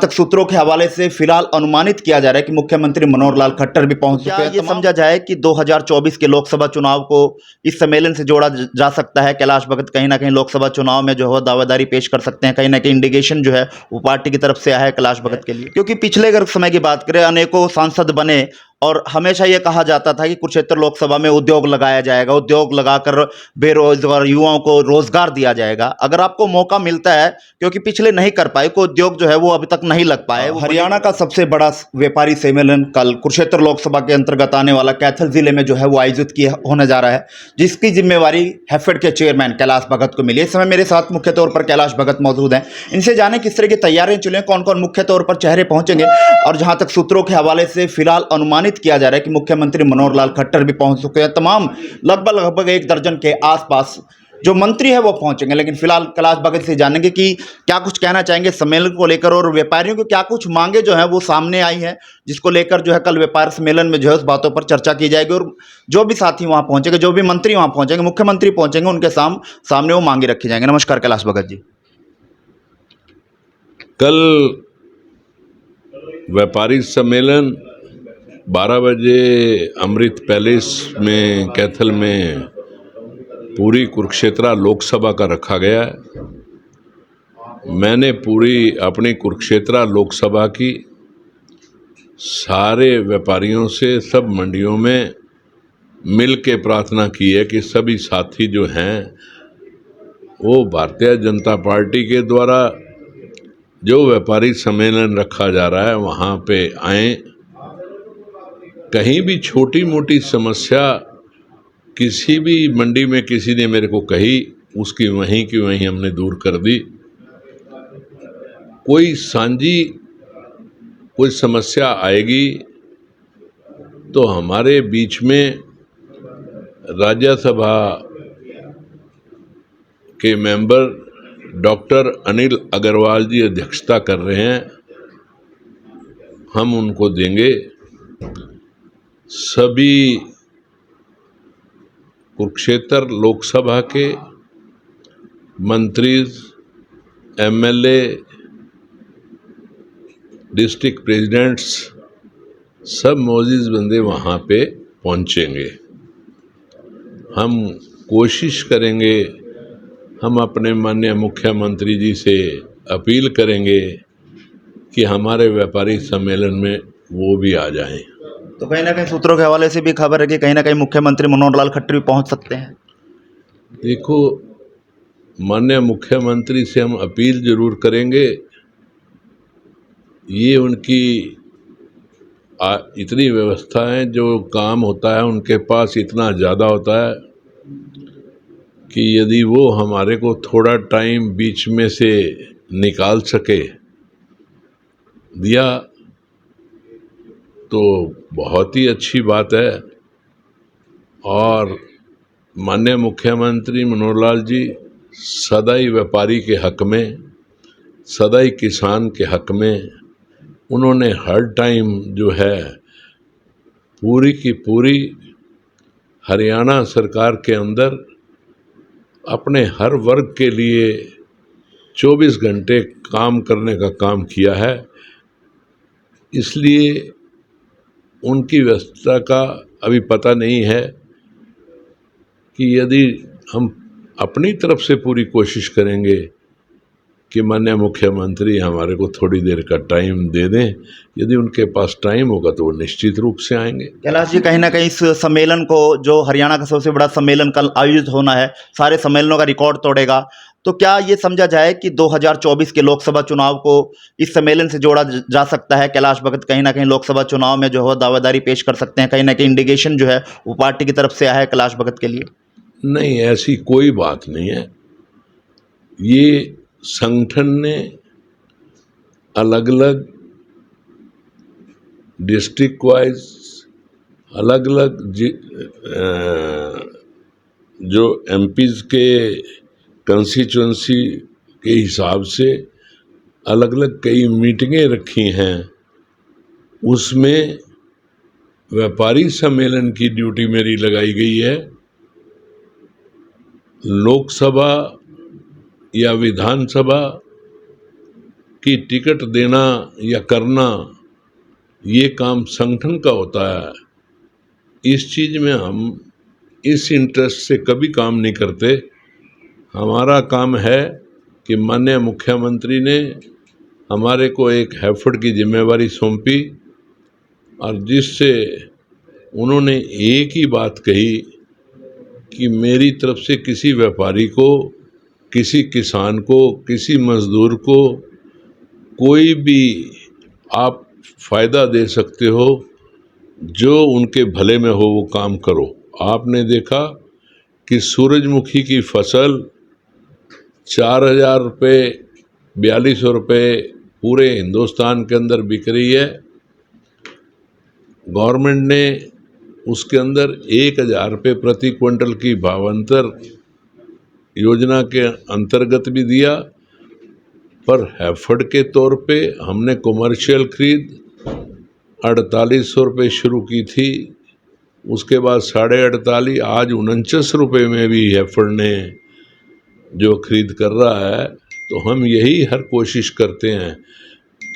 तक सूत्रों के हवाले से फिलहाल अनुमानित किया जा रहा है कि मुख्यमंत्री मनोहर लाल खट्टर भी पहुंच चुके हैं। ये समझा जाए कि 2024 के लोकसभा चुनाव को इस सम्मेलन से जोड़ा जा सकता है। कैलाश भगत कहीं ना कहीं लोकसभा चुनाव में जो है दावेदारी पेश कर सकते हैं। कहीं ना कहीं इंडिकेशन जो है वो पार्टी की तरफ से आया है कैलाश भगत के लिए, क्योंकि पिछले अगर समय की बात करें अनेकों सांसद बने और हमेशा ये कहा जाता था कि कुरुक्षेत्र लोकसभा में उद्योग लगाया जाएगा, उद्योग लगाकर बेरोजगार युवाओं को रोजगार दिया जाएगा। अगर आपको मौका मिलता है, क्योंकि पिछले नहीं कर पाए, कोई उद्योग जो है वो अभी तक नहीं लग पाए। हरियाणा का सबसे बड़ा व्यापारी सम्मेलन कल कुरुक्षेत्र लोकसभा के अंतर्गत आने वाला कैथल जिले में जो है वो आयोजित किया होने जा रहा है, जिसकी जिम्मेवारी हैफेड के चेयरमैन कैलाश भगत को मिली। इस समय मेरे साथ मुख्य तौर पर कैलाश भगत मौजूद हैं। इनसे जाने किस तरह की तैयारियां चले, कौन कौन मुख्य तौर पर चेहरे पहुंचेंगे, और जहां तक सूत्रों के हवाले से फिलहाल अनुमानित किया जा रहा है कि मुख्यमंत्री मनोहर लाल खट्टर भी पहुंच चुके हैं। तमाम लगभग 1 दर्जन के आसपास जो मंत्री है वो पहुंचेंगे। लेकिन फिलहाल कैलाश भगत से जानेंगे कि क्या कुछ कहना चाहेंगे सम्मेलन को लेकर, और व्यापारियों को क्या कुछ मांगे जो है वो सामने आई हैं, जिसको लेकर जो है कल व्यापार सम्मेलन में जो है उस बातों पर चर्चा की जाएगी। और जो भी साथी वहां पहुंचेंगे, जो भी मंत्री वहां पहुंचेंगे, मुख्यमंत्री पहुंचेंगे, उनके सामने वो मांगे रखी जाएंगे। नमस्कार कैलाश भगत जी। कल व्यापारी सम्मेलन 12 बजे अमृत पैलेस में कैथल में पूरी कुरुक्षेत्र लोकसभा का रखा गया है। मैंने पूरी अपनी कुरुक्षेत्र लोकसभा की सारे व्यापारियों से सब मंडियों में मिल के प्रार्थना की है कि सभी साथी जो हैं वो भारतीय जनता पार्टी के द्वारा जो व्यापारी सम्मेलन रखा जा रहा है वहाँ पे आएं। कहीं भी छोटी मोटी समस्या किसी भी मंडी में किसी ने मेरे को कही, उसकी वहीं की वहीं हमने दूर कर दी। कोई सांझी कोई समस्या आएगी तो हमारे बीच में राज्यसभा के मेंबर डॉक्टर अनिल अग्रवाल जी अध्यक्षता कर रहे हैं, हम उनको देंगे। सभी कुरुक्षेत्र लोकसभा के मंत्री, एमएलए, डिस्ट्रिक्ट प्रेसिडेंट्स सब मौजूद बंदे वहाँ पे पहुँचेंगे। हम कोशिश करेंगे, हम अपने माननीय मुख्यमंत्री जी से अपील करेंगे कि हमारे व्यापारी सम्मेलन में वो भी आ जाएं। तो कहीं ना कहीं सूत्रों के हवाले से भी खबर है कि कहीं ना कहीं मुख्यमंत्री मनोहर लाल खट्टर भी पहुंच सकते हैं। देखो, माननीय मुख्यमंत्री से हम अपील जरूर करेंगे। ये उनकी इतनी व्यवस्था है, जो काम होता है उनके पास इतना ज़्यादा होता है कि यदि वो हमारे को थोड़ा टाइम बीच में से निकाल सके दिया तो बहुत ही अच्छी बात है। और माननीय मुख्यमंत्री मनोहर लाल जी सदा ही व्यापारी के हक में, सदा ही किसान के हक में, उन्होंने हर टाइम जो है पूरी की पूरी हरियाणा सरकार के अंदर अपने हर वर्ग के लिए 24 घंटे काम करने का काम किया है। इसलिए उनकी व्यस्तता का अभी पता नहीं है कि यदि हम अपनी तरफ से पूरी कोशिश करेंगे कि माननीय मुख्यमंत्री हमारे को थोड़ी देर का टाइम दे दें, यदि उनके पास टाइम होगा तो वो निश्चित रूप से आएंगे। कैलाश जी, कहीं ना कहीं इस सम्मेलन को, जो हरियाणा का सबसे बड़ा सम्मेलन कल आयोजित होना है, सारे सम्मेलनों का रिकॉर्ड तोड़ेगा, तो क्या ये समझा जाए कि 2024 के लोकसभा चुनाव को इस सम्मेलन से जोड़ा जा सकता है? कैलाश भगत कहीं ना कहीं लोकसभा चुनाव में जो है दावेदारी पेश कर सकते हैं। कहीं ना कहीं इंडिकेशन जो है वो पार्टी की तरफ से आया है कैलाश भगत के लिए। नहीं, ऐसी कोई बात नहीं है। ये संगठन ने अलग अलग डिस्ट्रिक्ट वाइज अलग अलग जो एमपीज के कंस्टिट्यूंसी के हिसाब से अलग अलग कई मीटिंगें रखी हैं। उसमें व्यापारी सम्मेलन की ड्यूटी मेरी लगाई गई है। लोकसभा या विधानसभा कि टिकट देना या करना ये काम संगठन का होता है। इस चीज़ में हम इस इंटरेस्ट से कभी काम नहीं करते। हमारा काम है कि माननीय मुख्यमंत्री ने हमारे को एक हैफर्ड की जिम्मेवारी सौंपी और जिससे उन्होंने एक ही बात कही कि मेरी तरफ से किसी व्यापारी को, किसी किसान को, किसी मजदूर को कोई भी आप फ़ायदा दे सकते हो, जो उनके भले में हो वो काम करो। आपने देखा कि सूरजमुखी की फसल 4,000 रुपये, 4,200 रुपये पूरे हिंदुस्तान के अंदर बिक रही है। गवर्नमेंट ने उसके अंदर 1,000 रुपये प्रति क्विंटल की भावांतर योजना के अंतर्गत भी दिया, पर हैफर्ड के तौर पे हमने कमर्शियल खरीद 4,800 रुपये शुरू की थी, उसके बाद 48,500, आज 49 रुपये में भी हैफर्ड ने जो खरीद कर रहा है। तो हम यही हर कोशिश करते हैं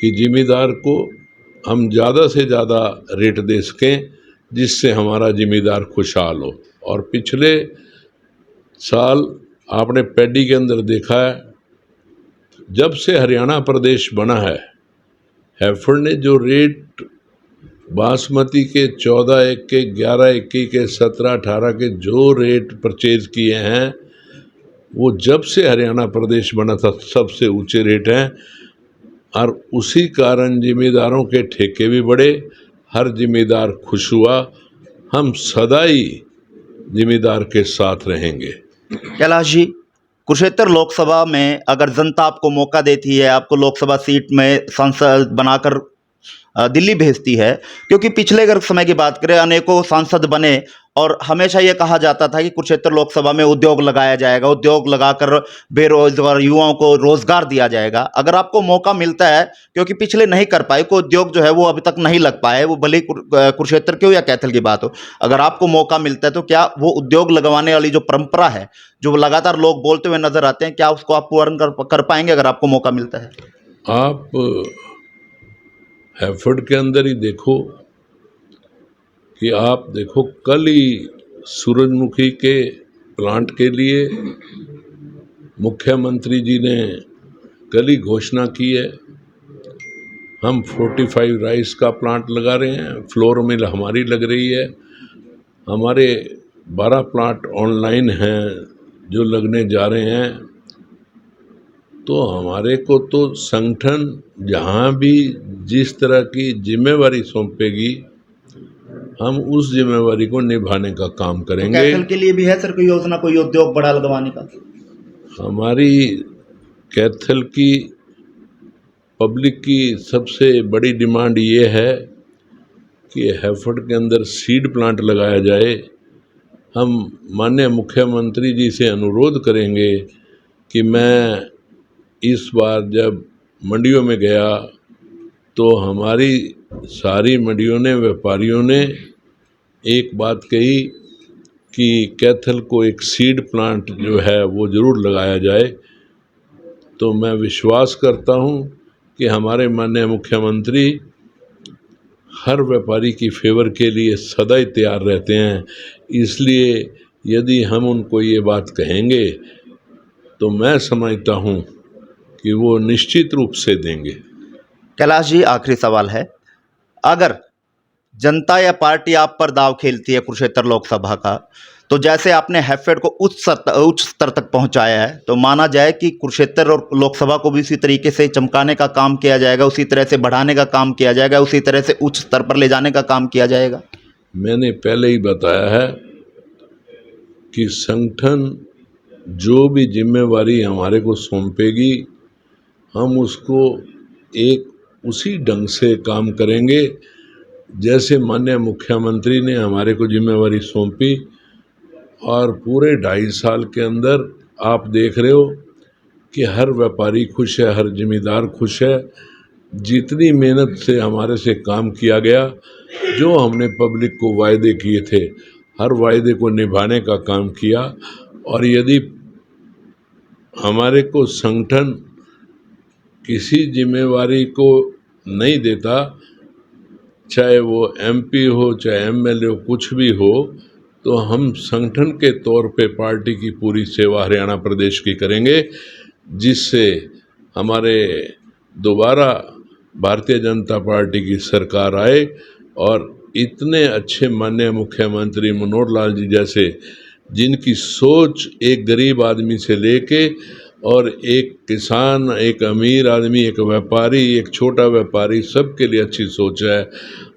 कि जिमीदार को हम ज़्यादा से ज़्यादा रेट दे सकें, जिससे हमारा जिमीदार खुशहाल हो। और पिछले साल आपने पैडी के अंदर देखा है, जब से हरियाणा प्रदेश बना है, हैफर्ड ने जो रेट बासमती के 14,1 के, 11,21 के, 17-18 के जो रेट परचेज किए हैं, वो जब से हरियाणा प्रदेश बना था सबसे ऊंचे रेट हैं। और उसी कारण जिम्मेदारों के ठेके भी बढ़े, हर जिम्मेदार खुश हुआ। हम सदा ही जिम्मेदार के साथ रहेंगे। कैलाश जी, कुरुक्षेत्र लोकसभा में अगर जनता आपको मौका देती है, आपको लोकसभा सीट में सांसद बनाकर दिल्ली भेजती है, क्योंकि पिछले अगर समय की बात करें अनेकों सांसद बने और हमेशा ये कहा जाता था कि कुरुक्षेत्र लोकसभा में उद्योग लगाया जाएगा, उद्योग लगाकर बेरोजगार युवाओं को रोजगार दिया जाएगा। अगर आपको मौका मिलता है, क्योंकि पिछले नहीं कर पाए, कोई उद्योग जो है वो अभी तक नहीं लग पाए, वो भले कुरुक्षेत्र की हो या कैथल की बात हो, अगर आपको मौका मिलता है तो क्या वो उद्योग लगवाने वाली जो परंपरा है, जो लगातार लोग बोलते हुए नजर आते हैं, क्या उसको आप पूर्ण कर पाएंगे अगर आपको मौका मिलता है? आप हैफर्ड के अंदर ही देखो कि आप देखो, कल ही सूरजमुखी के प्लांट के लिए मुख्यमंत्री जी ने कल ही घोषणा की है। हम 45 राइस का प्लांट लगा रहे हैं, फ्लोर मिल हमारी लग रही है, हमारे 12 प्लांट ऑनलाइन हैं जो लगने जा रहे हैं। तो हमारे को तो संगठन जहाँ भी जिस तरह की जिम्मेवारी सौंपेगी, हम उस जिम्मेवारी को निभाने का काम करेंगे। कैथल के लिए भी है सर कोई योजना, कोई उद्योग बड़ा लगवाने का? हमारी कैथल की पब्लिक की सबसे बड़ी डिमांड ये है कि हैफर्ड के अंदर सीड प्लांट लगाया जाए। हम माननीय मुख्यमंत्री जी से अनुरोध करेंगे कि मैं इस बार जब मंडियों में गया तो हमारी सारी मंडियों ने, व्यापारियों ने एक बात कही कि कैथल को एक सीड प्लांट जो है वो ज़रूर लगाया जाए। तो मैं विश्वास करता हूँ कि हमारे माननीय मुख्यमंत्री हर व्यापारी की फेवर के लिए सदा ही तैयार रहते हैं। इसलिए यदि हम उनको ये बात कहेंगे तो मैं समझता हूँ कि वो निश्चित रूप से देंगे। कैलाश जी, आखिरी सवाल है, अगर जनता या पार्टी आप पर दाव खेलती है कुरुक्षेत्र लोकसभा का, तो जैसे आपने हैफेड को उच्च स्तर तक पहुंचाया है, तो माना जाए कि कुरुक्षेत्र और लोकसभा को भी उसी तरीके से चमकाने का काम किया जाएगा, उसी तरह से बढ़ाने का काम किया जाएगा, उसी तरह से उच्च स्तर पर ले जाने का काम किया जाएगा? मैंने पहले ही बताया है कि संगठन जो भी जिम्मेवारी हमारे को सौंपेगी, हम उसको एक उसी ढंग से काम करेंगे जैसे माननीय मुख्यमंत्री ने हमारे को जिम्मेवारी सौंपी। और पूरे 2.5 साल के अंदर आप देख रहे हो कि हर व्यापारी खुश है, हर जिम्मेदार खुश है। जितनी मेहनत से हमारे से काम किया गया, जो हमने पब्लिक को वायदे किए थे, हर वायदे को निभाने का काम किया। और यदि हमारे को संगठन किसी जिम्मेवारी को नहीं देता, चाहे वो एमपी हो चाहे एमएलए हो, कुछ भी हो, तो हम संगठन के तौर पे पार्टी की पूरी सेवा हरियाणा प्रदेश की करेंगे, जिससे हमारे दोबारा भारतीय जनता पार्टी की सरकार आए और इतने अच्छे माननीय मुख्यमंत्री मनोहर लाल जी जैसे, जिनकी सोच एक गरीब आदमी से लेके और एक किसान, एक अमीर आदमी, एक व्यापारी, एक छोटा व्यापारी, सबके लिए अच्छी सोच है।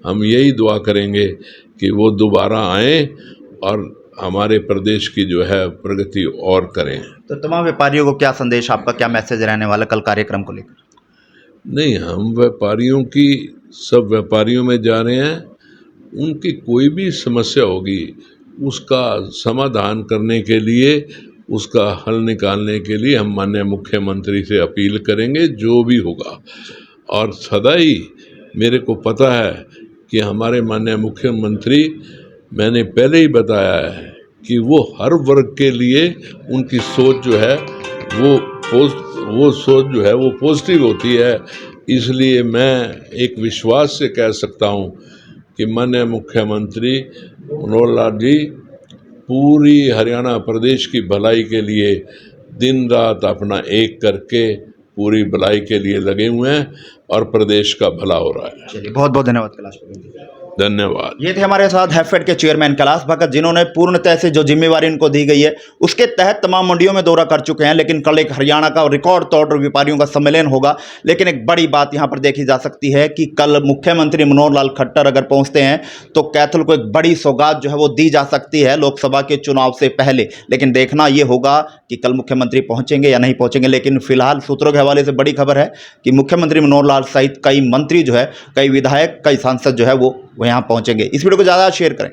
हम यही दुआ करेंगे कि वो दोबारा आएँ और हमारे प्रदेश की जो है प्रगति और करें। तो तमाम व्यापारियों को क्या संदेश, आपका क्या मैसेज रहने वाला कल कार्यक्रम को लेकर? नहीं, हम व्यापारियों की, सब व्यापारियों में जा रहे हैं, उनकी कोई भी समस्या होगी उसका समाधान करने के लिए, उसका हल निकालने के लिए हम माननीय मुख्यमंत्री से अपील करेंगे, जो भी होगा। और सदा ही मेरे को पता है कि हमारे माननीय मुख्यमंत्री, मैंने पहले ही बताया है कि वो हर वर्ग के लिए उनकी सोच जो है वो सोच जो है वो पॉजिटिव होती है। इसलिए मैं एक विश्वास से कह सकता हूँ कि माननीय मुख्यमंत्री मनोहर लाल जी पूरी हरियाणा प्रदेश की भलाई के लिए दिन रात अपना एक करके पूरी भलाई के लिए लगे हुए हैं और प्रदेश का भला हो रहा है। चलिए, बहुत बहुत धन्यवाद कैलाश भगत जी। धन्यवाद। ये थे हमारे साथ हैफेड के चेयरमैन कैलाश भगत, जिन्होंने पूर्णतः से जो जिम्मेवारी इनको दी गई है उसके तहत तमाम मंडियों में दौरा कर चुके हैं। लेकिन कल एक हरियाणा का रिकॉर्ड तोड़ व्यापारियों का सम्मेलन होगा। लेकिन एक बड़ी बात यहाँ पर देखी जा सकती है कि कल मुख्यमंत्री मनोहर लाल खट्टर अगर पहुँचते हैं तो कैथल को एक बड़ी सौगात जो है वो दी जा सकती है लोकसभा के चुनाव से पहले। लेकिन देखना ये होगा कि कल मुख्यमंत्री पहुँचेंगे या नहीं पहुँचेंगे। लेकिन फिलहाल सूत्रों के हवाले से बड़ी खबर है कि मुख्यमंत्री मनोहर लाल सहित कई मंत्री जो है, कई विधायक, कई सांसद जो है वो यहाँ पहुँचेंगे। इस वीडियो को ज़्यादा शेयर करें।